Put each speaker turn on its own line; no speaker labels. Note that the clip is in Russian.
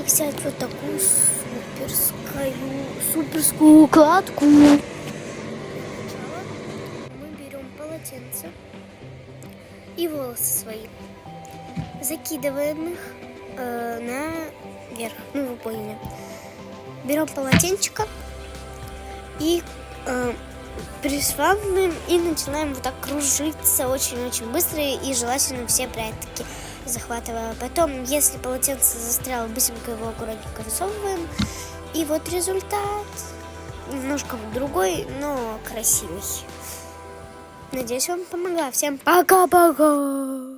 взять вот такую суперскую укладку. Сначала мы берем полотенце и волосы свои, закидываем их наверх, ну вы поняли. Берем полотенчика и пришвамываем и начинаем вот так кружиться очень-очень быстро и желательно все прятки захватывая. Потом, если полотенце застряло, быстренько его аккуратненько высовываем. И вот результат. Немножко другой, но красивый. Надеюсь, вам помогла. Всем пока-пока!